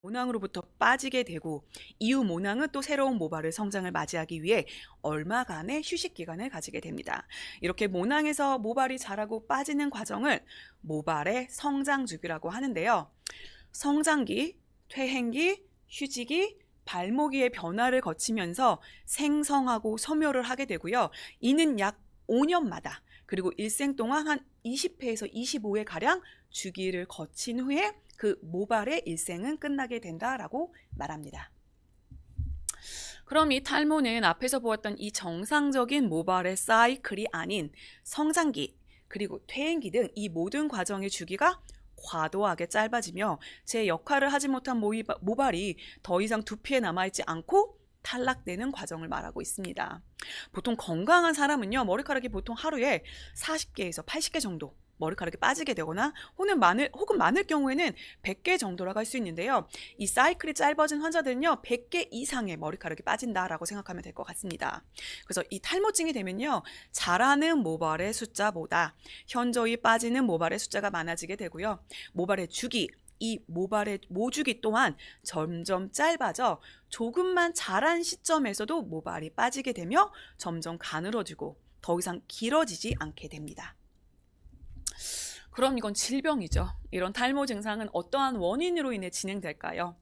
모낭으로부터 빠지게 되고 이후 모낭은 또 새로운 모발의 성장을 맞이하기 위해 얼마간의 휴식 기간을 가지게 됩니다. 이렇게 모낭에서 모발이 자라고 빠지는 과정을 모발의 성장 주기라고 하는데요. 성장기, 퇴행기, 휴지기, 발모기의 변화를 거치면서 생성하고 소멸을 하게 되고요. 이는 약 5년마다 그리고 일생 동안 한 20회에서 25회 가량 주기를 거친 후에 그 모발의 일생은 끝나게 된다라고 말합니다. 그럼 이 탈모는 앞에서 보았던 이 정상적인 모발의 사이클이 아닌 성장기 그리고 퇴행기 등 이 모든 과정의 주기가 과도하게 짧아지며 제 역할을 하지 못한 모발이 더 이상 두피에 남아있지 않고 탈락되는 과정을 말하고 있습니다. 보통 건강한 사람은요, 머리카락이 보통 하루에 40개에서 80개 정도 머리카락이 빠지게 되거나 혹은 많을 경우에는 100개 정도라고 할 수 있는데요. 이 사이클이 짧아진 환자들은요, 100개 이상의 머리카락이 빠진다라고 생각하면 될 것 같습니다. 그래서 이 탈모증이 되면요, 자라는 모발의 숫자보다 현저히 빠지는 모발의 숫자가 많아지게 되고요. 모발의 주기, 이 모발의 모주기 또한 점점 짧아져 조금만 자란 시점에서도 모발이 빠지게 되며 점점 가늘어지고 더 이상 길어지지 않게 됩니다. 그럼 이건 질병이죠. 이런 탈모 증상은 어떠한 원인으로 인해 진행될까요?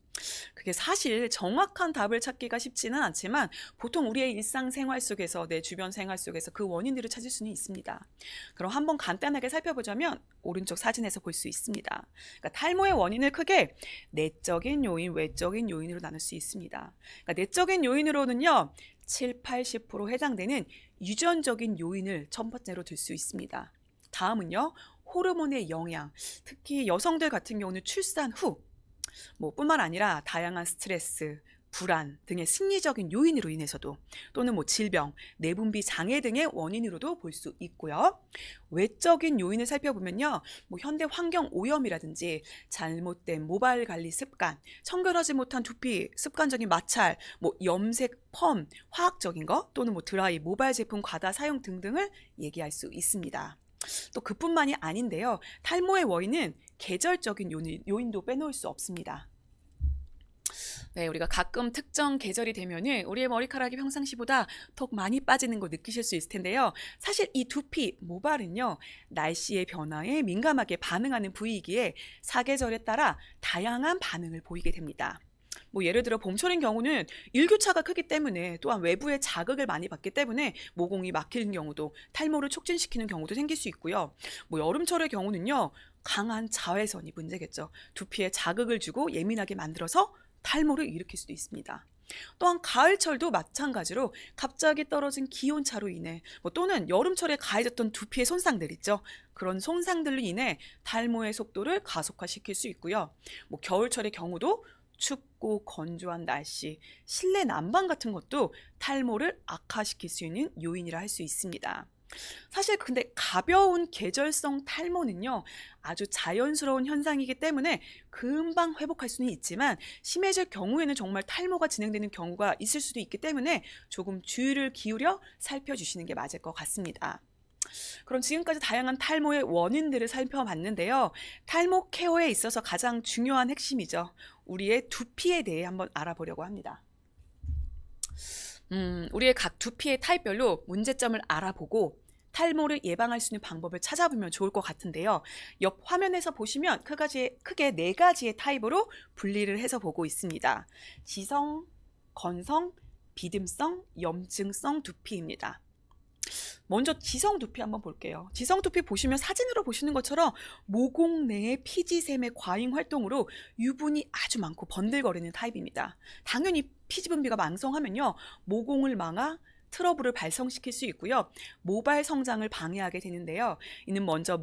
그게 사실 정확한 답을 찾기가 쉽지는 않지만 보통 우리의 일상생활 속에서 내 주변 생활 속에서 그 원인들을 찾을 수는 있습니다. 그럼 한번 간단하게 살펴보자면 오른쪽 사진에서 볼 수 있습니다. 그러니까 탈모의 원인을 크게 내적인 요인, 외적인 요인으로 나눌 수 있습니다. 그러니까 내적인 요인으로는요, 7, 80% 해당되는 유전적인 요인을 첫 번째로 들 수 있습니다. 다음은요, 호르몬의 영향, 특히 여성들 같은 경우는 출산 후 뿐만 아니라 다양한 스트레스, 불안 등의 심리적인 요인으로 인해서도 또는 질병, 내분비 장애 등의 원인으로도 볼 수 있고요. 외적인 요인을 살펴보면요. 현대 환경 오염이라든지 잘못된 모발 관리 습관, 청결하지 못한 두피, 습관적인 마찰, 염색, 펌, 화학적인 거 또는 드라이, 모발 제품 과다 사용 등등을 얘기할 수 있습니다. 또 그뿐만이 아닌데요. 탈모의 원인은 계절적인 요인도 빼놓을 수 없습니다. 네, 우리가 가끔 특정 계절이 되면은 우리의 머리카락이 평상시보다 더 많이 빠지는 걸 느끼실 수 있을 텐데요. 사실 이 두피, 모발은요, 날씨의 변화에 민감하게 반응하는 부위이기에 사계절에 따라 다양한 반응을 보이게 됩니다. 예를 들어 봄철인 경우는 일교차가 크기 때문에 또한 외부의 자극을 많이 받기 때문에 모공이 막히는 경우도 탈모를 촉진시키는 경우도 생길 수 있고요. 여름철의 경우는요. 강한 자외선이 문제겠죠. 두피에 자극을 주고 예민하게 만들어서 탈모를 일으킬 수도 있습니다. 또한 가을철도 마찬가지로 갑자기 떨어진 기온차로 인해 또는 여름철에 가해졌던 두피의 손상들 있죠. 그런 손상들로 인해 탈모의 속도를 가속화시킬 수 있고요. 겨울철의 경우도 춥고 건조한 날씨, 실내 난방 같은 것도 탈모를 악화시킬 수 있는 요인이라 할 수 있습니다. 사실 근데 가벼운 계절성 탈모는요, 아주 자연스러운 현상이기 때문에 금방 회복할 수는 있지만 심해질 경우에는 정말 탈모가 진행되는 경우가 있을 수도 있기 때문에 조금 주의를 기울여 살펴주시는 게 맞을 것 같습니다. 그럼 지금까지 다양한 탈모의 원인들을 살펴봤는데요. 탈모 케어에 있어서 가장 중요한 핵심이죠. 우리의 두피에 대해 한번 알아보려고 합니다. 우리의 각 두피의 타입별로 문제점을 알아보고 탈모를 예방할 수 있는 방법을 찾아보면 좋을 것 같은데요. 옆 화면에서 보시면 크게 4가지의 타입으로 분리를 해서 보고 있습니다. 지성, 건성, 비듬성, 염증성 두피입니다. 먼저 지성 두피 한번 볼게요. 지성 두피 보시면 사진으로 보시는 것처럼 모공 내의 피지샘의 과잉 활동으로 유분이 아주 많고 번들거리는 타입입니다. 당연히 피지 분비가 왕성하면요, 모공을 막아 트러블을 발생시킬 수 있고요. 모발 성장을 방해하게 되는데요. 이는 먼저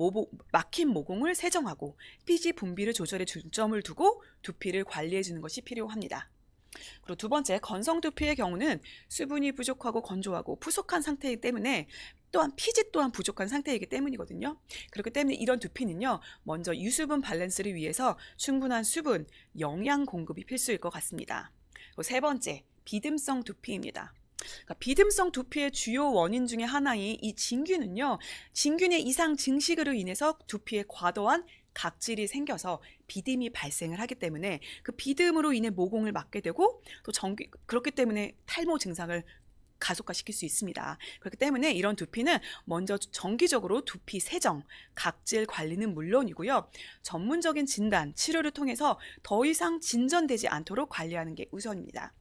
막힌 모공을 세정하고 피지 분비를 조절해 중점을 두고 두피를 관리해 주는 것이 필요합니다. 그리고 두 번째, 건성 두피의 경우는 수분이 부족하고 건조하고 푸석한 상태이기 때문에 또한 피지 또한 부족한 상태이기 때문이거든요. 그렇기 때문에 이런 두피는요, 먼저 유수분 밸런스를 위해서 충분한 수분, 영양 공급이 필수일 것 같습니다. 그리고 세 번째, 비듬성 두피입니다. 그러니까 비듬성 두피의 주요 원인 중에 하나인 이 진균은요, 진균의 이상 증식으로 인해서 두피에 과도한 각질이 생겨서 비듬이 발생을 하기 때문에 그 비듬으로 인해 모공을 막게 되고 또 그렇기 때문에 탈모 증상을 가속화시킬 수 있습니다. 그렇기 때문에 이런 두피는 먼저 정기적으로 두피 세정, 각질 관리는 물론이고요. 전문적인 진단, 치료를 통해서 더 이상 진전되지 않도록 관리하는 게 우선입니다.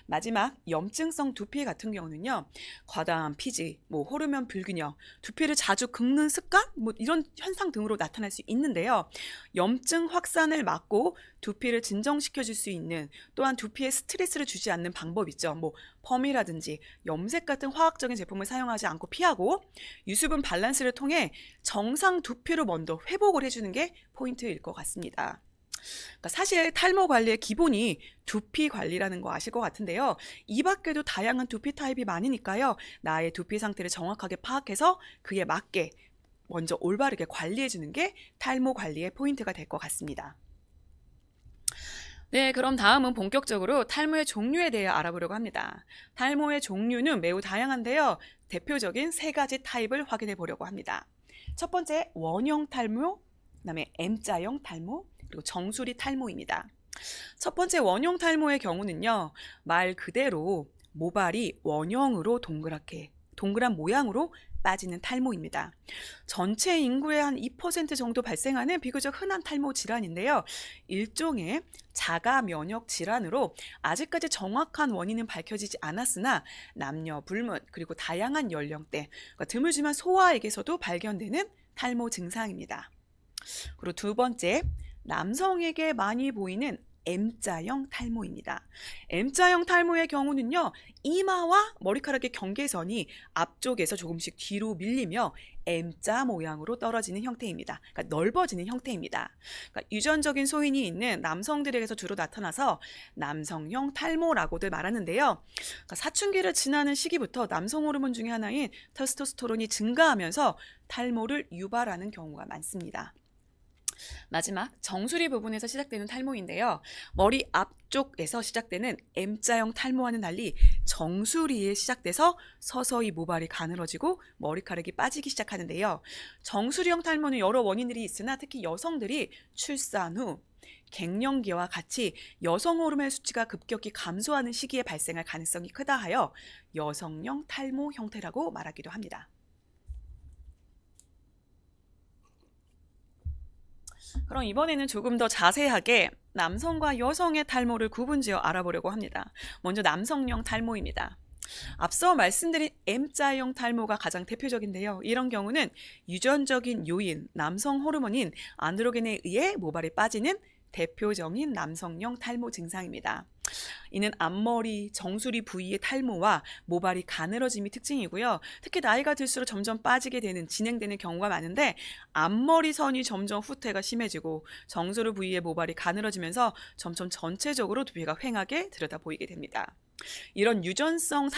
마지막 염증성 두피 같은 경우는요. 과다한 피지, 호르몬 불균형, 두피를 자주 긁는 습관 이런 현상 등으로 나타날 수 있는데요. 염증 확산을 막고 두피를 진정시켜 줄 수 있는 또한 두피에 스트레스를 주지 않는 방법 있죠. 펌이라든지 염색 같은 화학적인 제품을 사용하지 않고 피하고 유수분 밸런스를 통해 정상 두피로 먼저 회복을 해주는 게 포인트일 것 같습니다. 그러니까 사실 탈모 관리의 기본이 두피 관리라는 거 아실 것 같은데요. 이 밖에도 다양한 두피 타입이 많으니까요. 나의 두피 상태를 정확하게 파악해서 그에 맞게 먼저 올바르게 관리해주는 게 탈모 관리의 포인트가 될 것 같습니다. 네, 그럼 다음은 본격적으로 탈모의 종류에 대해 알아보려고 합니다. 탈모의 종류는 매우 다양한데요. 대표적인 3가지 타입을 확인해 보려고 합니다. 첫 번째, 원형 탈모, 그다음에 M자형 탈모, 그리고 정수리 탈모입니다. 첫 번째 원형 탈모의 경우는요. 말 그대로 모발이 원형으로 동그란 모양으로 빠지는 탈모입니다. 전체 인구의 한 2% 정도 발생하는 비교적 흔한 탈모 질환인데요. 일종의 자가 면역 질환으로 아직까지 정확한 원인은 밝혀지지 않았으나 남녀 불문 그리고 다양한 연령대, 그러니까 드물지만 소아에게서도 발견되는 탈모 증상입니다. 그리고 두 번째, 남성에게 많이 보이는 M자형 탈모입니다. M자형 탈모의 경우는요. 이마와 머리카락의 경계선이 앞쪽에서 조금씩 뒤로 밀리며 M자 모양으로 떨어지는 형태입니다. 그러니까 넓어지는 형태입니다. 그러니까 유전적인 소인이 있는 남성들에게서 주로 나타나서 남성형 탈모라고들 말하는데요. 그러니까 사춘기를 지나는 시기부터 남성 호르몬 중에 하나인 테스토스테론이 증가하면서 탈모를 유발하는 경우가 많습니다. 마지막 정수리 부분에서 시작되는 탈모인데요. 머리 앞쪽에서 시작되는 M자형 탈모와는 달리 정수리에 시작돼서 서서히 모발이 가늘어지고 머리카락이 빠지기 시작하는데요. 정수리형 탈모는 여러 원인들이 있으나 특히 여성들이 출산 후 갱년기와 같이 여성 호르몬 수치가 급격히 감소하는 시기에 발생할 가능성이 크다 하여 여성형 탈모 형태라고 말하기도 합니다. 그럼 이번에는 조금 더 자세하게 남성과 여성의 탈모를 구분지어 알아보려고 합니다. 먼저 남성형 탈모입니다. 앞서 말씀드린 M자형 탈모가 가장 대표적인데요. 이런 경우는 유전적인 요인, 남성 호르몬인 안드로겐에 의해 모발이 빠지는 대표적인 남성형 탈모 증상입니다. 이는 앞머리, 정수리 부위의 탈모와 모발이 가늘어짐이 특징이고요. 특히 나이가 들수록 점점 빠지게 진행되는 경우가 많은데 앞머리 선이 점점 후퇴가 심해지고 정수리 부위의 모발이 가늘어지면서 점점 전체적으로 두피가 휑하게 들여다 보이게 됩니다. 이런 유전성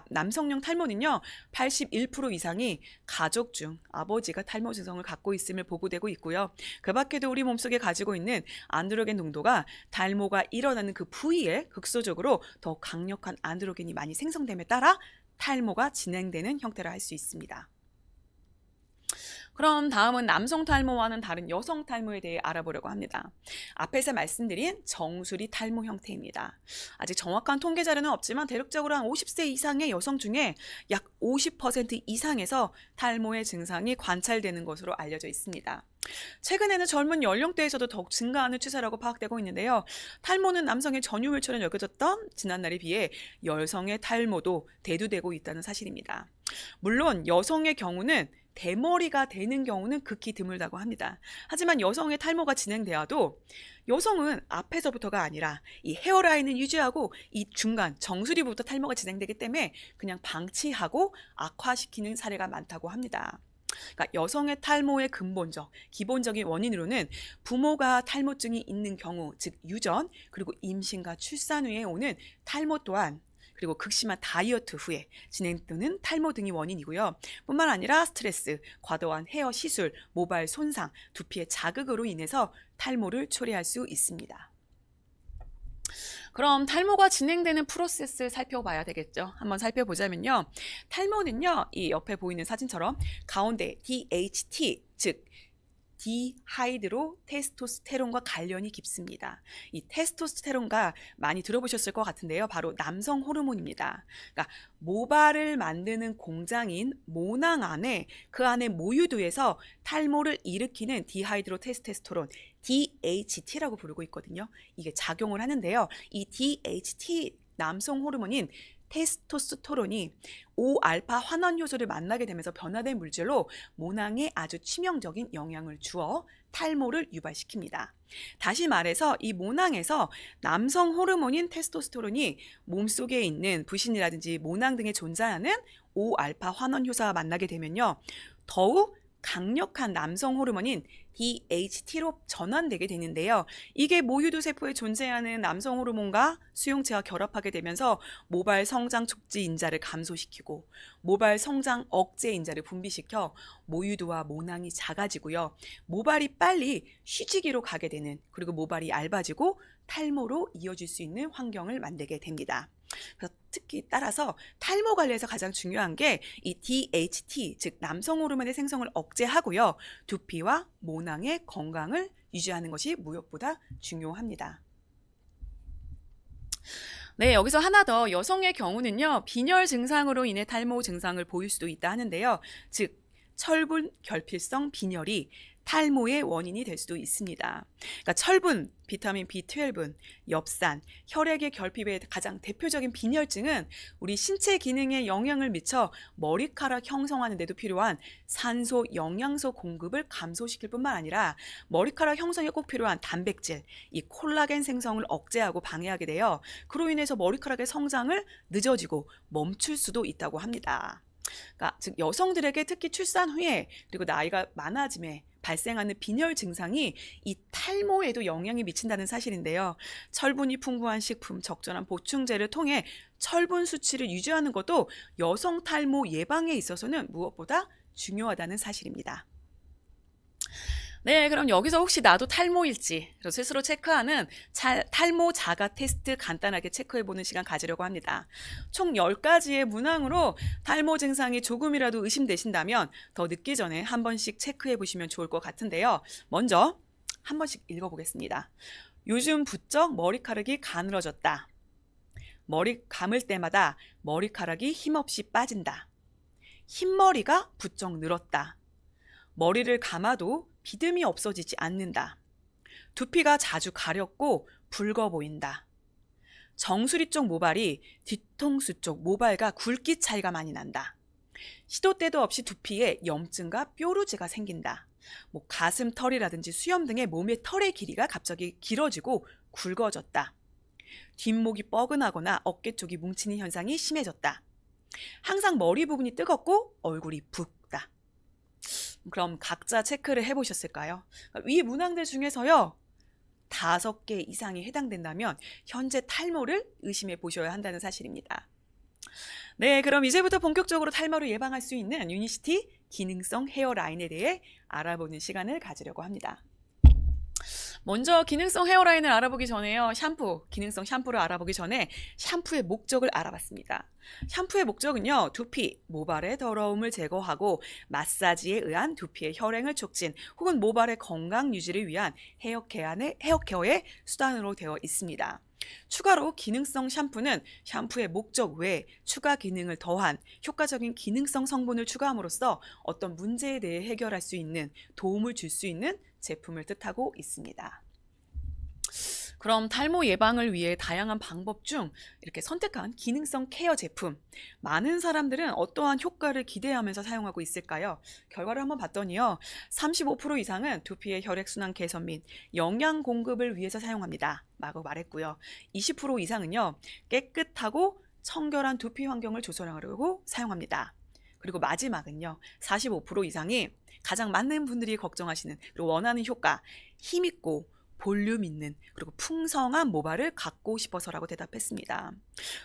남성형 탈모는요. 81% 이상이 가족 중 아버지가 탈모 증상을 갖고 있음을 보고되고 있고요. 그 밖에도 우리 몸속에 가지고 있는 안드로겐 농도가 탈모가 일어나는 그 부위에 극소적으로 더 강력한 안드로겐이 많이 생성됨에 따라 탈모가 진행되는 형태라 할 수 있습니다. 그럼 다음은 남성 탈모와는 다른 여성 탈모에 대해 알아보려고 합니다. 앞에서 말씀드린 정수리 탈모 형태입니다. 아직 정확한 통계 자료는 없지만 대략적으로 한 50세 이상의 여성 중에 약 50% 이상에서 탈모의 증상이 관찰되는 것으로 알려져 있습니다. 최근에는 젊은 연령대에서도 더욱 증가하는 추세라고 파악되고 있는데요. 탈모는 남성의 전유물처럼 여겨졌던 지난날에 비해 여성의 탈모도 대두되고 있다는 사실입니다. 물론 여성의 경우는 대머리가 되는 경우는 극히 드물다고 합니다. 하지만 여성의 탈모가 진행되어도 여성은 앞에서부터가 아니라 이 헤어라인을 유지하고 이 중간 정수리부터 탈모가 진행되기 때문에 그냥 방치하고 악화시키는 사례가 많다고 합니다. 그러니까 여성의 탈모의 기본적인 원인으로는 부모가 탈모증이 있는 경우, 즉 유전, 그리고 임신과 출산 후에 오는 탈모 또한 그리고 극심한 다이어트 후에 진행되는 탈모 등이 원인이고요. 뿐만 아니라 스트레스, 과도한 헤어 시술, 모발 손상, 두피의 자극으로 인해서 탈모를 초래할 수 있습니다. 그럼 탈모가 진행되는 프로세스 살펴봐야 되겠죠. 한번 살펴보자면요. 탈모는요. 이 옆에 보이는 사진처럼 가운데 DHT, 즉 디하이드로 테스토스테론과 관련이 깊습니다. 이 테스토스테론과 많이 들어보셨을 것 같은데요. 바로 남성 호르몬입니다. 그러니까 모발을 만드는 공장인 모낭 안에 그 안에 모유두에서 탈모를 일으키는 디하이드로 테스토스테론, DHT라고 부르고 있거든요. 이게 작용을 하는데요. 이 DHT 남성 호르몬인 테스토스테론이 5알파 환원 효소를 만나게 되면서 변화된 물질로 모낭에 아주 치명적인 영향을 주어 탈모를 유발시킵니다. 다시 말해서 이 모낭에서 남성 호르몬인 테스토스테론이 몸속에 있는 부신이라든지 모낭 등에 존재하는 5알파 환원 효소와 만나게 되면요. 더욱 강력한 남성 호르몬인 DHT로 전환되게 되는데요. 이게 모유두 세포에 존재하는 남성 호르몬과 수용체와 결합하게 되면서 모발 성장 촉지 인자를 감소시키고 모발 성장 억제 인자를 분비시켜 모유두와 모낭이 작아지고요. 모발이 빨리 휴지기로 가게 되는, 그리고 모발이 얇아지고 탈모로 이어질 수 있는 환경을 만들게 됩니다. 그래서 특히 따라서 탈모 관리에서 가장 중요한 게 이 DHT, 즉 남성 호르몬의 생성을 억제하고요. 두피와 모낭의 건강을 유지하는 것이 무엇보다 중요합니다. 네, 여기서 하나 더, 여성의 경우는요, 빈혈 증상으로 인해 탈모 증상을 보일 수도 있다 하는데요. 즉 철분 결핍성 빈혈이 탈모의 원인이 될 수도 있습니다. 그러니까 철분, 비타민 B12, 엽산, 혈액의 결핍의 가장 대표적인 빈혈증은 우리 신체 기능에 영향을 미쳐 머리카락 형성하는 데도 필요한 산소, 영양소 공급을 감소시킬 뿐만 아니라 머리카락 형성에 꼭 필요한 단백질, 이 콜라겐 생성을 억제하고 방해하게 되어 그로 인해서 머리카락의 성장을 늦어지고 멈출 수도 있다고 합니다. 그러니까 즉 여성들에게 특히 출산 후에 그리고 나이가 많아짐에 발생하는 빈혈 증상이 이 탈모에도 영향이 미친다는 사실인데요. 철분이 풍부한 식품, 적절한 보충제를 통해 철분 수치를 유지하는 것도 여성 탈모 예방에 있어서는 무엇보다 중요하다는 사실입니다. 네, 그럼 여기서 혹시 나도 탈모일지 스스로 체크하는 탈모 자가 테스트 간단하게 체크해보는 시간 가지려고 합니다. 총 10가지의 문항으로 탈모 증상이 조금이라도 의심되신다면 더 늦기 전에 한 번씩 체크해보시면 좋을 것 같은데요. 먼저 한 번씩 읽어보겠습니다. 요즘 부쩍 머리카락이 가늘어졌다. 머리 감을 때마다 머리카락이 힘없이 빠진다. 흰머리가 부쩍 늘었다. 머리를 감아도 비듬이 없어지지 않는다. 두피가 자주 가렵고 붉어 보인다. 정수리 쪽 모발이 뒤통수 쪽 모발과 굵기 차이가 많이 난다. 시도 때도 없이 두피에 염증과 뾰루지가 생긴다. 가슴 털이라든지 수염 등의 몸의 털의 길이가 갑자기 길어지고 굵어졌다. 뒷목이 뻐근하거나 어깨 쪽이 뭉치는 현상이 심해졌다. 항상 머리 부분이 뜨겁고 얼굴이 붓다. 그럼 각자 체크를 해보셨을까요? 이 문항들 중에서요, 5개 이상이 해당된다면 현재 탈모를 의심해 보셔야 한다는 사실입니다. 네, 그럼 이제부터 본격적으로 탈모를 예방할 수 있는 유니시티 기능성 헤어라인에 대해 알아보는 시간을 가지려고 합니다. 먼저 기능성 헤어라인을 알아보기 전에요. 기능성 샴푸를 알아보기 전에 샴푸의 목적을 알아봤습니다. 샴푸의 목적은요, 두피, 모발의 더러움을 제거하고 마사지에 의한 두피의 혈행을 촉진 혹은 모발의 건강 유지를 위한 헤어케어의 수단으로 되어 있습니다. 추가로 기능성 샴푸는 샴푸의 목적 외에 추가 기능을 더한 효과적인 기능성 성분을 추가함으로써 어떤 문제에 대해 해결할 수 있는, 도움을 줄 수 있는 제품을 뜻하고 있습니다. 그럼 탈모 예방을 위해 다양한 방법 중 이렇게 선택한 기능성 케어 제품, 많은 사람들은 어떠한 효과를 기대하면서 사용하고 있을까요? 결과를 한번 봤더니요, 35% 이상은 두피의 혈액순환 개선 및 영양 공급을 위해서 사용합니다 라고 말했고요. 20% 이상은요, 깨끗하고 청결한 두피 환경을 조성하려고 사용합니다. 그리고 마지막은요, 45% 이상이 가장 많은 분들이 걱정하시는 그리고 원하는 효과, 힘있고 볼륨 있는 그리고 풍성한 모발을 갖고 싶어서라고 대답했습니다.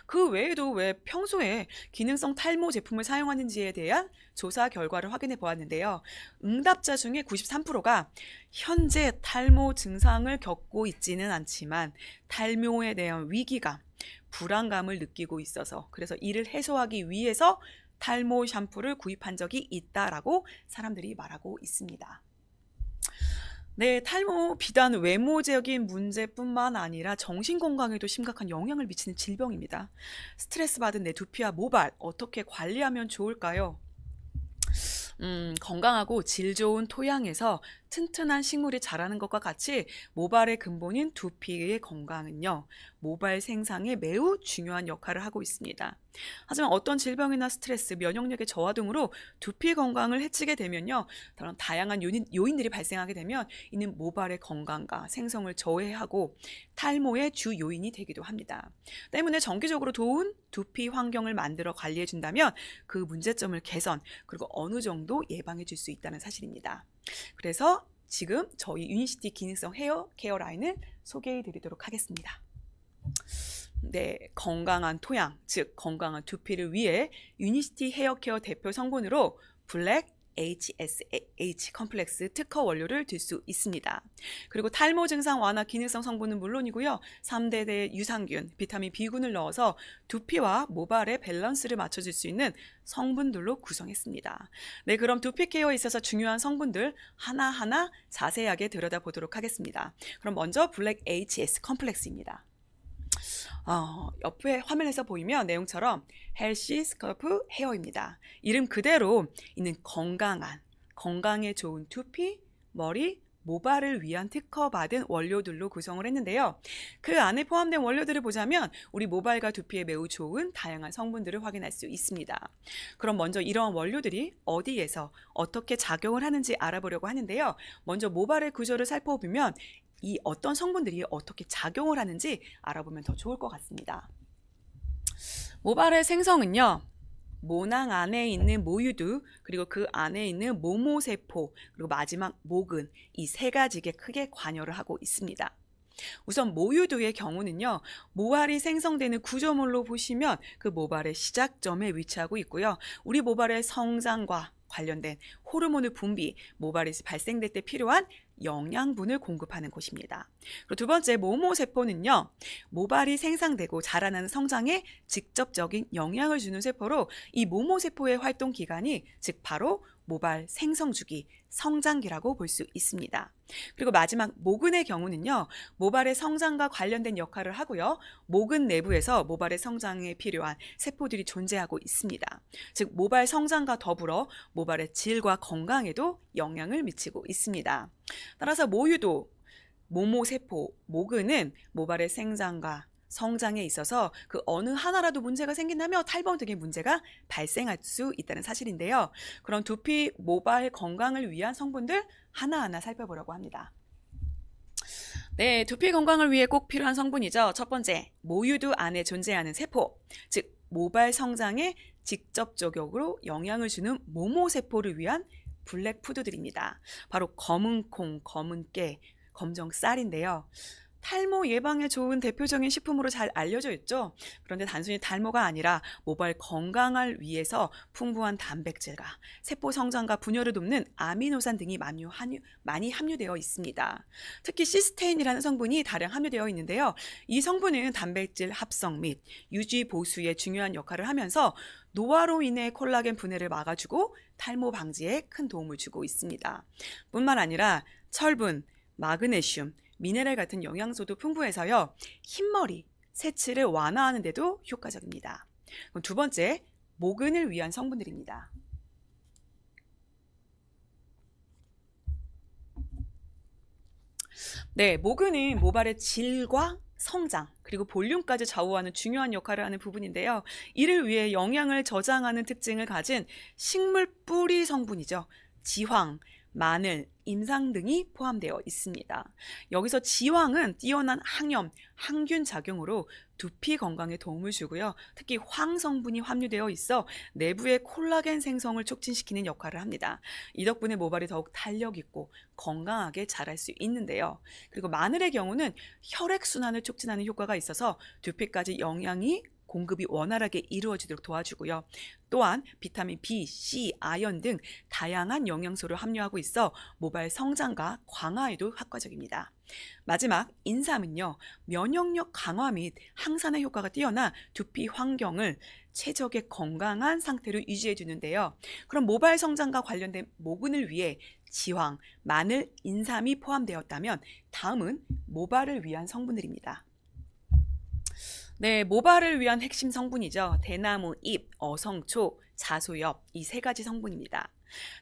그 외에도 왜 평소에 기능성 탈모 제품을 사용하는지에 대한 조사 결과를 확인해 보았는데요. 응답자 중에 93%가 현재 탈모 증상을 겪고 있지는 않지만 탈모에 대한 위기감, 불안감을 느끼고 있어서 그래서 이를 해소하기 위해서 탈모 샴푸를 구입한 적이 있다라고 사람들이 말하고 있습니다. 네, 탈모 비단 외모적인 문제뿐만 아니라 정신 건강에도 심각한 영향을 미치는 질병입니다. 스트레스 받은 내 두피와 모발 어떻게 관리하면 좋을까요? 건강하고 질 좋은 토양에서 튼튼한 식물이 자라는 것과 같이 모발의 근본인 두피의 건강은요, 모발 생상에 매우 중요한 역할을 하고 있습니다. 하지만 어떤 질병이나 스트레스, 면역력의 저하 등으로 두피 건강을 해치게 되면요, 그런 다양한 요인들이 발생하게 되면 이는 모발의 건강과 생성을 저해하고 탈모의 주 요인이 되기도 합니다. 때문에 정기적으로 좋은 두피 환경을 만들어 관리해 준다면 그 문제점을 개선, 그리고 어느 정도 예방해 줄 수 있다는 사실입니다. 그래서 지금 저희 유니시티 기능성 헤어 케어 라인을 소개해 드리도록 하겠습니다. 네, 건강한 토양, 즉 건강한 두피를 위해 유니시티 헤어 케어 대표 성분으로 블랙 HSH 컴플렉스 특허 원료를 들 수 있습니다. 그리고 탈모 증상 완화 기능성 성분은 물론이고요. 3대 유산균, 비타민 B군을 넣어서 두피와 모발의 밸런스를 맞춰줄 수 있는 성분들로 구성했습니다. 네, 그럼 두피 케어에 있어서 중요한 성분들 하나하나 자세하게 들여다보도록 하겠습니다. 그럼 먼저 블랙 HS 컴플렉스입니다. 옆에 화면에서 보이면 내용처럼 헬시 스컬프 헤어입니다. 이름 그대로 있는 건강에 좋은 두피, 머리, 모발을 위한 특허받은 원료들로 구성을 했는데요. 그 안에 포함된 원료들을 보자면 우리 모발과 두피에 매우 좋은 다양한 성분들을 확인할 수 있습니다. 그럼 먼저 이러한 원료들이 어디에서 어떻게 작용을 하는지 알아보려고 하는데요. 먼저 모발의 구조를 살펴보면 이 어떤 성분들이 어떻게 작용을 하는지 알아보면 더 좋을 것 같습니다. 모발의 생성은요, 모낭 안에 있는 모유두, 그리고 그 안에 있는 모모세포, 그리고 마지막 모근, 이 세 가지에 크게 관여를 하고 있습니다. 우선 모유두의 경우는요, 모발이 생성되는 구조물로 보시면 그 모발의 시작점에 위치하고 있고요. 우리 모발의 성장과 관련된 호르몬의 분비, 모발이 발생될 때 필요한 영양분을 공급하는 곳입니다. 그리고 두 번째 모모세포는요, 모발이 생산되고 자라나는 성장에 직접적인 영향을 주는 세포로 이 모모세포의 활동 기간이 즉 바로 모발 생성주기, 성장기라고 볼 수 있습니다. 그리고 마지막 모근의 경우는요, 모발의 성장과 관련된 역할을 하고요. 모근 내부에서 모발의 성장에 필요한 세포들이 존재하고 있습니다. 즉 모발 성장과 더불어 모발의 질과 건강에도 영향을 미치고 있습니다. 따라서 모유도, 모모세포, 모근은 모발의 생장과 성장에 있어서 그 어느 하나라도 문제가 생긴다면 탈모 등의 문제가 발생할 수 있다는 사실인데요. 그런 두피, 모발 건강을 위한 성분들 하나하나 살펴보려고 합니다. 네, 두피 건강을 위해 꼭 필요한 성분이죠. 첫 번째, 모유두 안에 존재하는 세포, 즉 모발 성장에 직접적으로 영향을 주는 모모세포를 위한 블랙푸드들입니다. 바로 검은 콩, 검은 깨, 검정 쌀인데요. 탈모 예방에 좋은 대표적인 식품으로 잘 알려져 있죠. 그런데 단순히 탈모가 아니라 모발 건강을 위해서 풍부한 단백질과 세포 성장과 분열을 돕는 아미노산 등이 많이 함유되어 있습니다. 특히 시스테인이라는 성분이 다량 함유되어 있는데요. 이 성분은 단백질 합성 및 유지 보수에 중요한 역할을 하면서 노화로 인해 콜라겐 분해를 막아주고 탈모 방지에 큰 도움을 주고 있습니다. 뿐만 아니라 철분, 마그네슘, 미네랄 같은 영양소도 풍부해서요, 흰머리, 새치를 완화하는 데도 효과적입니다. 그럼 두 번째, 모근을 위한 성분들입니다. 네, 모근은 모발의 질과 성장, 그리고 볼륨까지 좌우하는 중요한 역할을 하는 부분인데요. 이를 위해 영양을 저장하는 특징을 가진 식물 뿌리 성분이죠. 지황, 마늘, 임상 등이 포함되어 있습니다. 여기서 지황은 뛰어난 항염, 항균 작용으로 두피 건강에 도움을 주고요. 특히 황 성분이 함유되어 있어 내부의 콜라겐 생성을 촉진시키는 역할을 합니다. 이 덕분에 모발이 더욱 탄력 있고 건강하게 자랄 수 있는데요. 그리고 마늘의 경우는 혈액순환을 촉진하는 효과가 있어서 두피까지 영양이 공급이 원활하게 이루어지도록 도와주고요. 또한 비타민 B, C, 아연 등 다양한 영양소를 함유하고 있어 모발 성장과 광화에도 효과적입니다. 마지막 인삼은요, 면역력 강화 및 항산화 효과가 뛰어나 두피 환경을 최적의 건강한 상태로 유지해 주는데요. 그럼 모발 성장과 관련된 모근을 위해 지황, 마늘, 인삼이 포함되었다면 다음은 모발을 위한 성분들입니다. 네, 모발을 위한 핵심 성분이죠. 대나무 잎, 어성초, 자소엽 이 세 가지 성분입니다.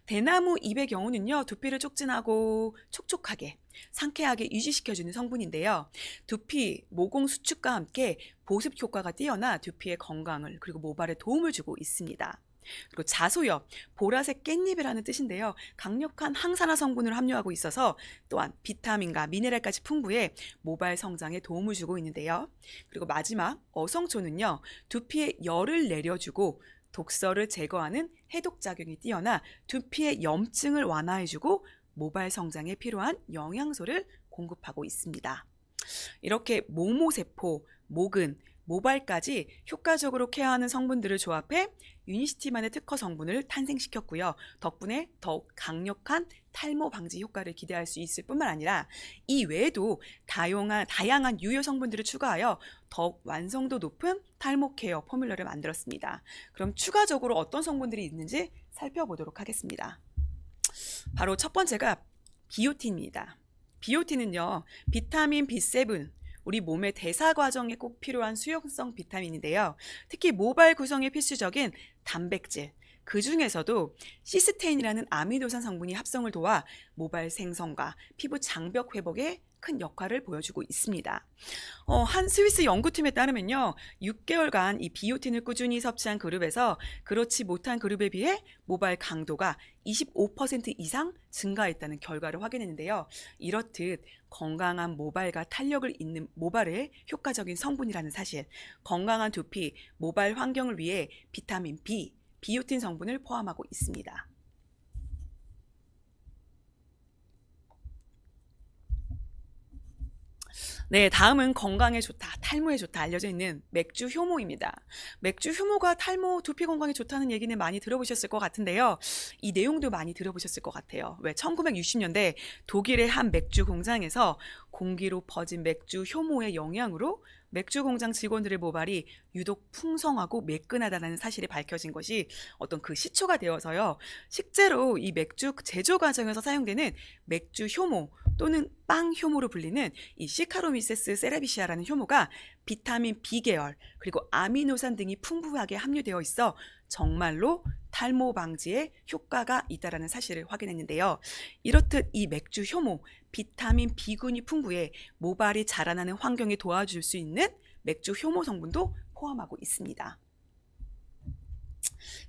대나무 잎의 경우는요, 두피를 촉진하고 촉촉하게, 상쾌하게 유지시켜주는 성분인데요. 두피, 모공 수축과 함께 보습 효과가 뛰어나 두피의 건강을 그리고 모발에 도움을 주고 있습니다. 그리고 자소엽, 보라색 깻잎이라는 뜻인데요. 강력한 항산화 성분을 함유하고 있어서 또한 비타민과 미네랄까지 풍부해 모발 성장에 도움을 주고 있는데요. 그리고 마지막 어성초는요. 두피에 열을 내려주고 독소를 제거하는 해독작용이 뛰어나 두피의 염증을 완화해주고 모발 성장에 필요한 영양소를 공급하고 있습니다. 이렇게 모모세포, 모근, 모발까지 효과적으로 케어하는 성분들을 조합해 유니시티만의 특허 성분을 탄생시켰고요. 덕분에 더욱 강력한 탈모 방지 효과를 기대할 수 있을 뿐만 아니라 이 외에도 다양한 유효 성분들을 추가하여 더욱 완성도 높은 탈모 케어 포뮬러를 만들었습니다. 그럼 추가적으로 어떤 성분들이 있는지 살펴보도록 하겠습니다. 바로 첫 번째가 비오틴입니다. 비오틴은요, 비타민 B7, 우리 몸의 대사 과정에 꼭 필요한 수용성 비타민인데요. 특히 모발 구성에 필수적인 단백질, 그 중에서도 시스테인이라는 아미노산 성분이 합성을 도와 모발 생성과 피부 장벽 회복에 큰 역할을 보여주고 있습니다. 한 스위스 연구팀에 따르면요, 6개월간 이 비오틴을 꾸준히 섭취한 그룹에서 그렇지 못한 그룹에 비해 모발 강도가 25% 이상 증가했다는 결과를 확인했는데요. 이렇듯 건강한 모발과 탄력을 잇는 모발의 효과적인 성분이라는 사실, 건강한 두피, 모발 환경을 위해 비타민 B, 비오틴 성분을 포함하고 있습니다. 네, 다음은 건강에 좋다, 탈모에 좋다 알려져 있는 맥주 효모입니다. 맥주 효모가 탈모, 두피 건강에 좋다는 얘기는 많이 들어보셨을 것 같은데요. 이 내용도 많이 들어보셨을 것 같아요. 왜 1960년대 독일의 한 맥주 공장에서 공기로 퍼진 맥주 효모의 영향으로 맥주 공장 직원들의 모발이 유독 풍성하고 매끈하다는 사실이 밝혀진 것이 어떤 그 시초가 되어서요. 실제로 이 맥주 제조 과정에서 사용되는 맥주 효모 또는 빵 효모로 불리는 이 시카로미세스 세라비시아라는 효모가 비타민 B계열 그리고 아미노산 등이 풍부하게 함유되어 있어 정말로 탈모 방지에 효과가 있다는 사실을 확인했는데요. 이렇듯 이 맥주 효모, 비타민 B군이 풍부해 모발이 자라나는 환경에 도와줄 수 있는 맥주 효모 성분도 포함하고 있습니다.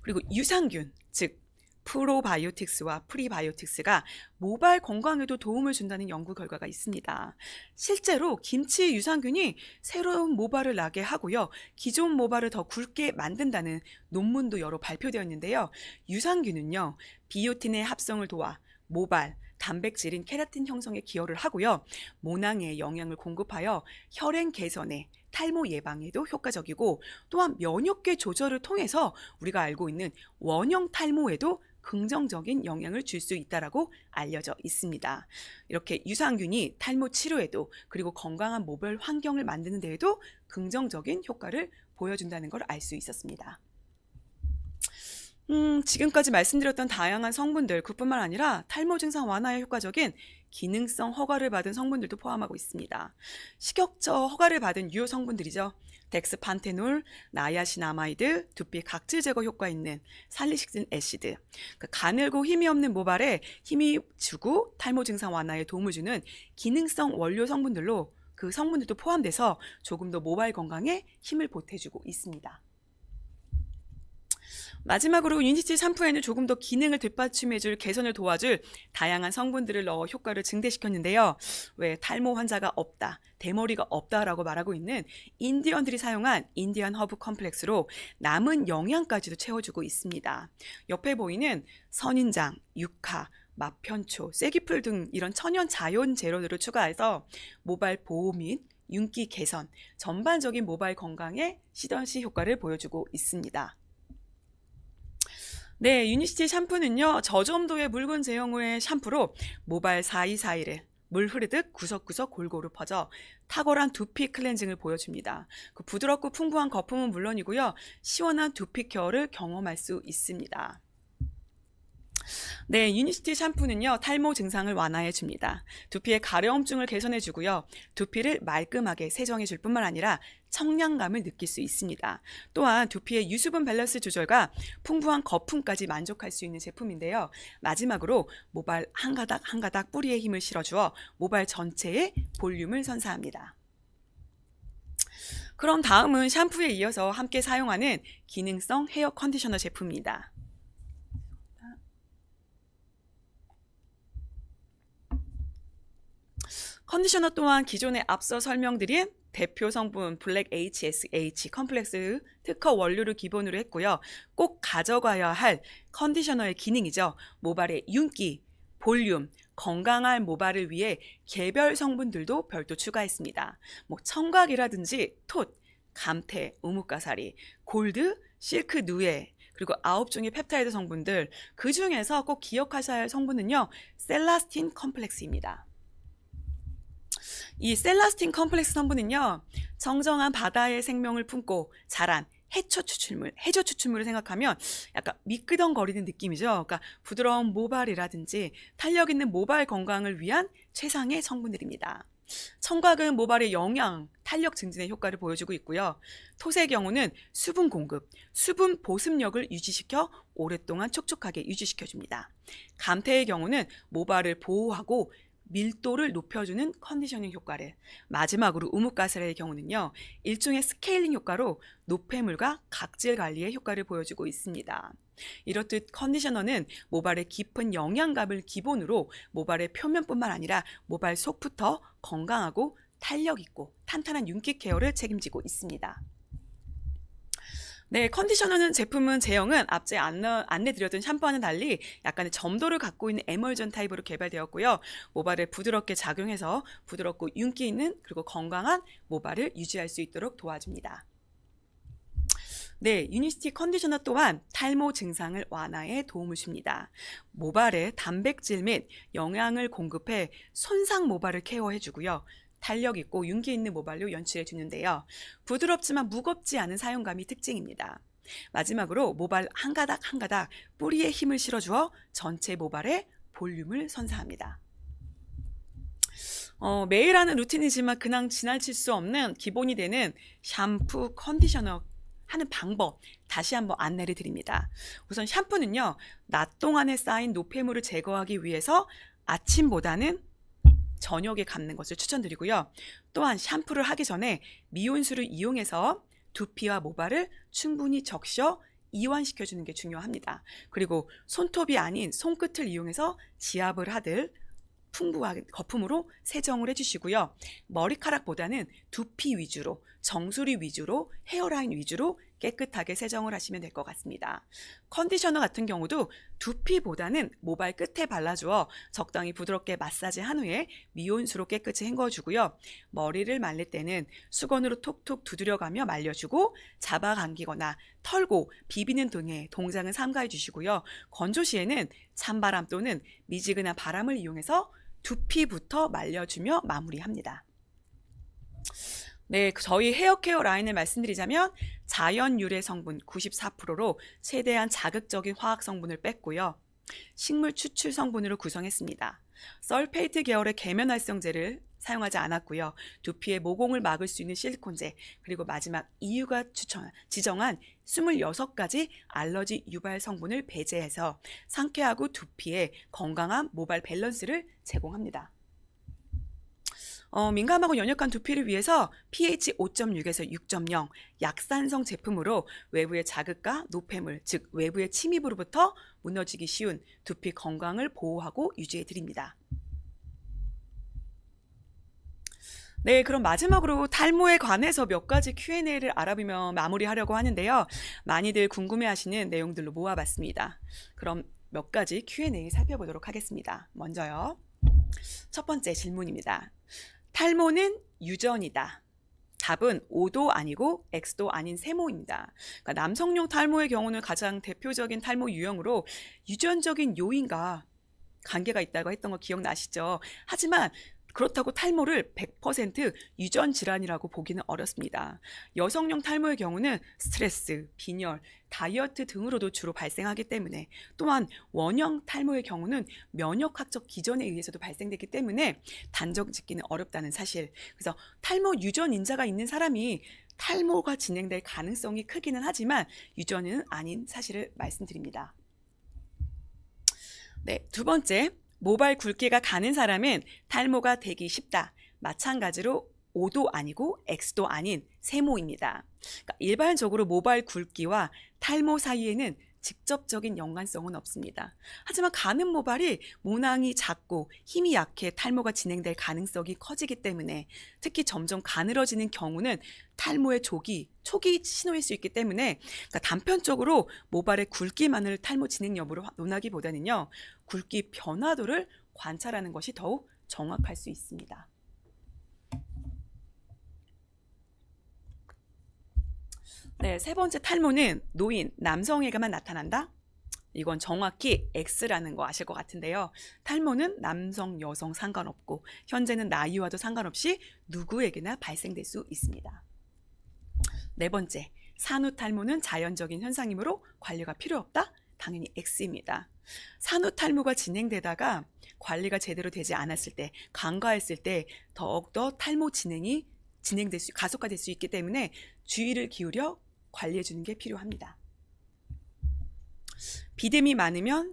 그리고 유산균, 즉 프로바이오틱스와 프리바이오틱스가 모발 건강에도 도움을 준다는 연구 결과가 있습니다. 실제로 김치 유산균이 새로운 모발을 나게 하고요. 기존 모발을 더 굵게 만든다는 논문도 여러 발표되었는데요. 유산균은요, 비오틴의 합성을 도와 모발, 단백질인 케라틴 형성에 기여를 하고요. 모낭에 영양을 공급하여 혈행 개선에 탈모 예방에도 효과적이고 또한 면역계 조절을 통해서 우리가 알고 있는 원형 탈모에도 긍정적인 영향을 줄 수 있다고 알려져 있습니다. 이렇게 유산균이 탈모 치료에도 그리고 건강한 모발 환경을 만드는 데에도 긍정적인 효과를 보여준다는 걸 알 수 있었습니다. 지금까지 말씀드렸던 다양한 성분들 그뿐만 아니라 탈모 증상 완화에 효과적인 기능성 허가를 받은 성분들도 포함하고 있습니다. 식약처 허가를 받은 유효 성분들이죠. 덱스판테놀, 나야신아마이드, 두피 각질 제거 효과 있는 살리식진 애시드, 가늘고 힘이 없는 모발에 힘이 주고 탈모 증상 완화에 도움을 주는 기능성 원료 성분들로 그 성분들도 포함돼서 조금 더 모발 건강에 힘을 보태주고 있습니다. 마지막으로 유니티 샴푸에는 조금 더 기능을 뒷받침해줄 개선을 도와줄 다양한 성분들을 넣어 효과를 증대시켰는데요. 왜 탈모 환자가 없다, 대머리가 없다라고 말하고 있는 인디언들이 사용한 인디언 허브 컴플렉스로 남은 영양까지도 채워주고 있습니다. 옆에 보이는 선인장, 유카, 마편초, 쐐기풀 등 이런 천연 자연 재료들을 추가해서 모발 보호 및 윤기 개선, 전반적인 모발 건강에 시너지 효과를 보여주고 있습니다. 네, 유니시티 샴푸는요, 저점도의 묽은 제형의 샴푸로 모발 사이사이를 물 흐르듯 구석구석 골고루 퍼져 탁월한 두피 클렌징을 보여줍니다. 그 부드럽고 풍부한 거품은 물론이고요, 시원한 두피 케어를 경험할 수 있습니다. 네, 유니시티 샴푸는요, 탈모 증상을 완화해 줍니다. 두피의 가려움증을 개선해 주고요. 두피를 말끔하게 세정해 줄 뿐만 아니라 청량감을 느낄 수 있습니다. 또한 두피의 유수분 밸런스 조절과 풍부한 거품까지 만족할 수 있는 제품인데요. 마지막으로 모발 한 가닥 한 가닥 뿌리에 힘을 실어주어 모발 전체에 볼륨을 선사합니다. 그럼 다음은 샴푸에 이어서 함께 사용하는 기능성 헤어 컨디셔너 제품입니다. 컨디셔너 또한 기존에 앞서 설명드린 대표 성분 블랙 HSH 컴플렉스 특허 원료를 기본으로 했고요. 꼭 가져가야 할 컨디셔너의 기능이죠. 모발의 윤기, 볼륨, 건강한 모발을 위해 개별 성분들도 별도 추가했습니다. 청각이라든지 톳, 감태, 우뭇가사리, 골드, 실크 누에, 그리고 9종의 펩타이드 성분들, 그 중에서 꼭 기억하셔야 할 성분은요, 셀라스틴 컴플렉스입니다. 이 셀라스틴 컴플렉스 성분은요, 청정한 바다의 생명을 품고 자란 해초 추출물, 해저 추출물을 생각하면 약간 미끄덩거리는 느낌이죠. 그러니까 부드러운 모발이라든지 탄력 있는 모발 건강을 위한 최상의 성분들입니다. 청각은 모발의 영양, 탄력 증진의 효과를 보여주고 있고요. 톳의 경우는 수분 공급, 수분 보습력을 유지시켜 오랫동안 촉촉하게 유지시켜줍니다. 감태의 경우는 모발을 보호하고 밀도를 높여주는 컨디셔닝 효과를, 마지막으로 우뭇가스라의 경우는요, 일종의 스케일링 효과로 노폐물과 각질 관리의 효과를 보여주고 있습니다. 이렇듯 컨디셔너는 모발의 깊은 영양감을 기본으로 모발의 표면뿐만 아니라 모발 속부터 건강하고 탄력 있고 탄탄한 윤기 케어를 책임지고 있습니다. 네, 컨디셔너는 제품은 제형은 앞제 안내드렸던 샴푸와는 달리 약간의 점도를 갖고 있는 에멀전 타입으로 개발되었고요. 모발을 부드럽게 작용해서 부드럽고 윤기 있는 그리고 건강한 모발을 유지할 수 있도록 도와줍니다. 네, 유니시티 컨디셔너 또한 탈모 증상을 완화에 도움을 줍니다. 모발에 단백질 및 영양을 공급해 손상 모발을 케어해주고요. 탄력 있고 윤기 있는 모발로 연출해 주는데요. 부드럽지만 무겁지 않은 사용감이 특징입니다. 마지막으로 모발 한 가닥 한 가닥 뿌리에 힘을 실어주어 전체 모발에 볼륨을 선사합니다. 매일 하는 루틴이지만 그냥 지나칠 수 없는 기본이 되는 샴푸, 컨디셔너 하는 방법 다시 한번 안내를 드립니다. 우선 샴푸는요, 낮 동안에 쌓인 노폐물을 제거하기 위해서 아침보다는 저녁에 감는 것을 추천드리고요. 또한 샴푸를 하기 전에 미온수를 이용해서 두피와 모발을 충분히 적셔 이완시켜주는 게 중요합니다. 그리고 손톱이 아닌 손끝을 이용해서 지압을 하듯 풍부하게 거품으로 세정을 해주시고요. 머리카락보다는 두피 위주로, 정수리 위주로, 헤어라인 위주로 깨끗하게 세정을 하시면 될 것 같습니다. 컨디셔너 같은 경우도 두피보다는 모발 끝에 발라주어 적당히 부드럽게 마사지한 후에 미온수로 깨끗이 헹궈주고요. 머리를 말릴 때는 수건으로 톡톡 두드려가며 말려주고 잡아당기거나 털고 비비는 등의 동작은 삼가해 주시고요. 건조 시에는 찬바람 또는 미지근한 바람을 이용해서 두피부터 말려주며 마무리합니다. 네, 저희 헤어케어 라인을 말씀드리자면 자연 유래 성분 94%로 최대한 자극적인 화학 성분을 뺐고요. 식물 추출 성분으로 구성했습니다. 설페이트 계열의 계면 활성제를 사용하지 않았고요. 두피의 모공을 막을 수 있는 실리콘제, 그리고 마지막 EU가 지정한 26가지 알러지 유발 성분을 배제해서 상쾌하고 두피에 건강한 모발 밸런스를 제공합니다. 민감하고 연약한 두피를 위해서 pH 5.6에서 6.0 약산성 제품으로 외부의 자극과 노폐물, 즉 외부의 침입으로부터 무너지기 쉬운 두피 건강을 보호하고 유지해 드립니다. 네, 그럼 마지막으로 탈모에 관해서 몇 가지 Q&A를 알아보며 마무리하려고 하는데요. 많이들 궁금해하시는 내용들로 모아봤습니다. 그럼 몇 가지 Q&A 살펴보도록 하겠습니다. 먼저요. 첫 번째 질문입니다. 탈모는 유전이다. 답은 O도 아니고 X도 아닌 세모입니다. 그러니까 남성용 탈모의 경우는 가장 대표적인 탈모 유형으로 유전적인 요인과 관계가 있다고 했던 거 기억나시죠? 하지만 그렇다고 탈모를 100% 유전 질환이라고 보기는 어렵습니다. 여성용 탈모의 경우는 스트레스, 빈혈, 다이어트 등으로도 주로 발생하기 때문에, 또한 원형 탈모의 경우는 면역학적 기전에 의해서도 발생되기 때문에 단정 짓기는 어렵다는 사실. 그래서 탈모 유전 인자가 있는 사람이 탈모가 진행될 가능성이 크기는 하지만 유전은 아닌 사실을 말씀드립니다. 네, 두 번째, 모발 굵기가 가는 사람은 탈모가 되기 쉽다. 마찬가지로 O도 아니고 X도 아닌 세모입니다. 그러니까 일반적으로 모발 굵기와 탈모 사이에는 직접적인 연관성은 없습니다. 하지만 가는 모발이 모낭이 작고 힘이 약해 탈모가 진행될 가능성이 커지기 때문에, 특히 점점 가늘어지는 경우는 탈모의 초기 신호일 수 있기 때문에, 그러니까 단편적으로 모발의 굵기만을 탈모 진행 여부를 논하기보다는요, 굵기 변화도를 관찰하는 것이 더욱 정확할 수 있습니다. 네, 세 번째 탈모는 노인, 남성에게만 나타난다? 이건 정확히 X라는 거 아실 것 같은데요. 탈모는 남성, 여성 상관없고 현재는 나이와도 상관없이 누구에게나 발생될 수 있습니다. 네 번째, 산후탈모는 자연적인 현상이므로 관리가 필요 없다? 당연히 X입니다. 산후탈모가 진행되다가 관리가 제대로 되지 않았을 때, 간과했을 때 더욱더 탈모 가속화될 수 있기 때문에 주의를 기울여 관리해 주는 게 필요합니다. 비듬이 많으면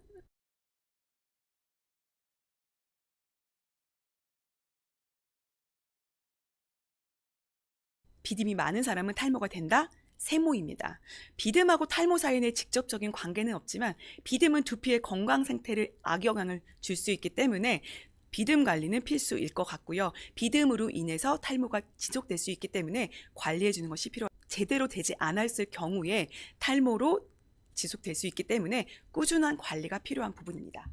비듬이 많은 사람은 탈모가 된다? 세모입니다. 비듬하고 탈모 사이에 직접적인 관계는 없지만 비듬은 두피의 건강 상태를 악영향을 줄 수 있기 때문에 비듬 관리는 필수일 것 같고요. 비듬으로 인해서 탈모가 지속될 수 있기 때문에 관리해 주는 것이 필요합니다. 제대로 되지 않았을 경우에 탈모로 지속될 수 있기 때문에 꾸준한 관리가 필요한 부분입니다.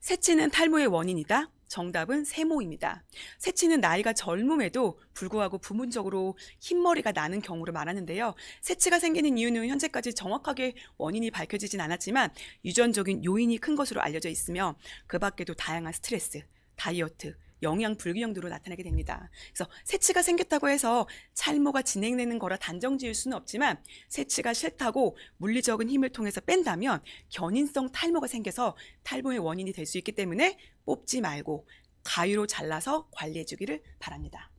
새치는 탈모의 원인이다? 정답은 세모입니다. 새치는 나이가 젊음에도 불구하고 부분적으로 흰머리가 나는 경우를 말하는데요. 새치가 생기는 이유는 현재까지 정확하게 원인이 밝혀지진 않았지만 유전적인 요인이 큰 것으로 알려져 있으며, 그 밖에도 다양한 스트레스, 다이어트, 영양 불균형 등으로 나타나게 됩니다. 그래서 새치가 생겼다고 해서 탈모가 진행되는 거라 단정 지을 수는 없지만, 새치가 싫다고 물리적인 힘을 통해서 뺀다면 견인성 탈모가 생겨서 탈모의 원인이 될 수 있기 때문에 뽑지 말고 가위로 잘라서 관리해 주기를 바랍니다.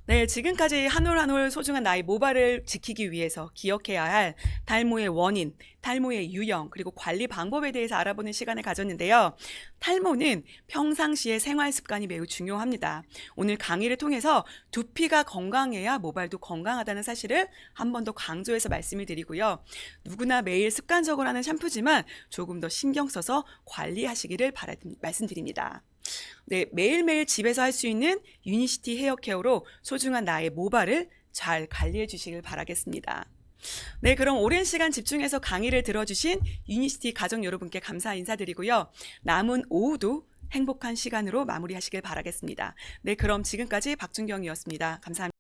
네, 지금까지 한 올 한 올 소중한 나의 모발을 지키기 위해서 기억해야 할 탈모의 원인, 탈모의 유형, 그리고 관리 방법에 대해서 알아보는 시간을 가졌는데요. 탈모는 평상시의 생활 습관이 매우 중요합니다. 오늘 강의를 통해서 두피가 건강해야 모발도 건강하다는 사실을 한 번 더 강조해서 말씀을 드리고요. 누구나 매일 습관적으로 하는 샴푸지만 조금 더 신경 써서 관리하시기를 말씀드립니다. 네, 매일매일 집에서 할 수 있는 유니시티 헤어케어로 소중한 나의 모발을 잘 관리해 주시길 바라겠습니다. 네, 그럼 오랜 시간 집중해서 강의를 들어주신 유니시티 가족 여러분께 감사 인사드리고요. 남은 오후도 행복한 시간으로 마무리하시길 바라겠습니다. 네, 그럼 지금까지 박준경이었습니다. 감사합니다.